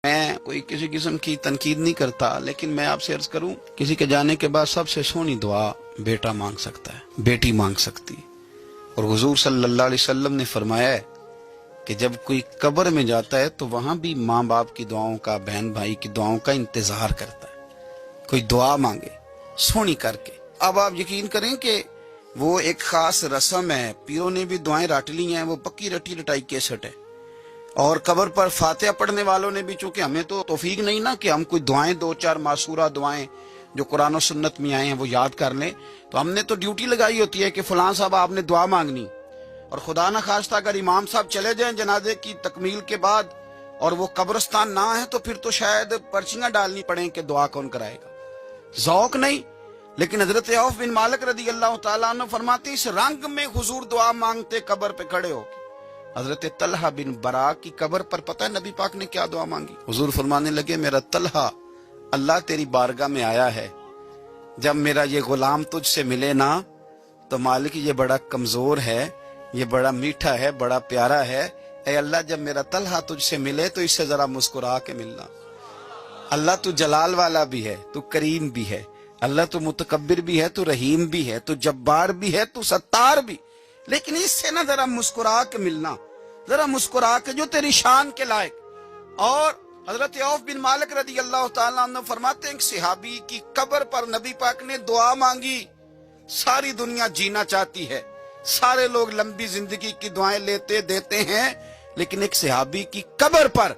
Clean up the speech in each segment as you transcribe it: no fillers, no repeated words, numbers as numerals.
میں کوئی کسی قسم کی تنقید نہیں کرتا، لیکن میں آپ سے عرض کروں، کسی کے جانے کے بعد سب سے سونی دعا بیٹا مانگ سکتا ہے، بیٹی مانگ سکتی. اور حضور صلی اللہ علیہ وسلم نے فرمایا ہے کہ جب کوئی قبر میں جاتا ہے تو وہاں بھی ماں باپ کی دعاؤں کا، بہن بھائی کی دعاؤں کا انتظار کرتا ہے. کوئی دعا مانگے سونی کر کے. اب آپ یقین کریں کہ وہ ایک خاص رسم ہے، پیروں نے بھی دعائیں رٹ لی ہیں، وہ پکی رٹی رٹائی کیسٹ ہے. اور قبر پر فاتحہ پڑھنے والوں نے بھی، چونکہ ہمیں تو توفیق نہیں نا کہ ہم کوئی دعائیں، دو چار معصورہ دعائیں جو قرآن و سنت میں آئے ہیں وہ یاد کر لیں، تو ہم نے تو ڈیوٹی لگائی ہوتی ہے کہ فلاں صاحب آپ نے دعا مانگنی. اور خدا نہ خواستہ اگر امام صاحب چلے جائیں جنازے کی تکمیل کے بعد اور وہ قبرستان نہ ہے تو پھر تو شاید پرچیاں ڈالنی پڑیں کہ دعا کون کرائے گا. ذوق نہیں. لیکن حضرت عوف بن مالک رضی اللہ تعالیٰ عنہ فرماتے اس رنگ میں حضور دعا مانگتے قبر پہ کھڑے ہو کے. حضرت طلحہ بن برا کی قبر پر پتہ ہے نبی پاک نے کیا دعا مانگی؟ حضور فرمانے لگے میرا طلحہ، اللہ تیری بارگاہ میں آیا ہے، جب میرا یہ غلام تجھ سے ملے نا تو مالک یہ بڑا کمزور ہے، یہ بڑا میٹھا ہے، بڑا پیارا ہے، اے اللہ جب میرا طلحہ تجھ سے ملے تو اس سے ذرا مسکرا کے ملنا. اللہ تو جلال والا بھی ہے، تو کریم بھی ہے، اللہ تو متکبر بھی ہے، تو رحیم بھی ہے، تو جبار بھی ہے، تو ستار بھی، لیکن اس سے نہ ذرا مسکرا کے ملنا، ذرا مسکرا کے جو تیری شان کے لائق. اور حضرت عوف بن مالک رضی اللہ تعالیٰ عنہ فرماتے ہیں کہ صحابی کی قبر پر نبی پاک نے دعا مانگی. ساری دنیا جینا چاہتی ہے، سارے لوگ لمبی زندگی کی دعائیں لیتے دیتے ہیں، لیکن ایک صحابی کی قبر پر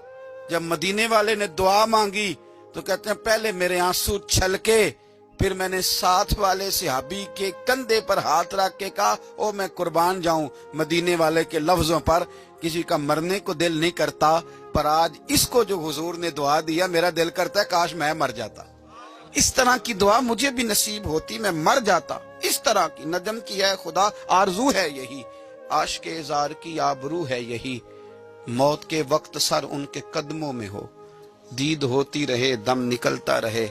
جب مدینے والے نے دعا مانگی تو کہتے ہیں پہلے میرے آنسو چھلکے، پھر میں نے ساتھ والے صحابی کے کندھے پر ہاتھ رکھ کے کہا او میں قربان جاؤں مدینے والے کے لفظوں پر. کسی کا مرنے کو دل نہیں کرتا، پر آج اس کو جو حضور نے دعا دیا میرا دل کرتا ہے کاش میں مر جاتا، اس طرح کی دعا مجھے بھی نصیب ہوتی، میں مر جاتا. اس طرح کی ندم کی ہے خدا، آرزو ہے یہی، عاشق اظہار کی آبرو ہے یہی، موت کے وقت سر ان کے قدموں میں ہو، دید ہوتی رہے دم نکلتا رہے.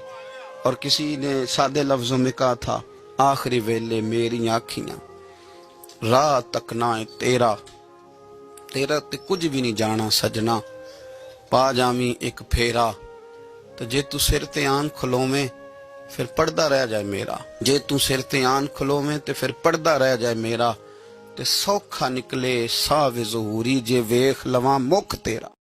اور کسی نے سادے لفظوں میں کہا تھا آخری ویلے میری آنکھیاں راہ تکنا تیرا، تیرا تے کچھ بھی نہیں جانا سجنا، پا جامی ایک پھیرا. تو جے تو سر تے آن کھلو میں پھر پردہ رہ جائے میرا، جے تو سر تے آن کھلو میں تے پھر پردہ رہ جائے میرا، تے سوکھا نکلے ساو ظہوری جے ویخ لواں مکھ تیرا.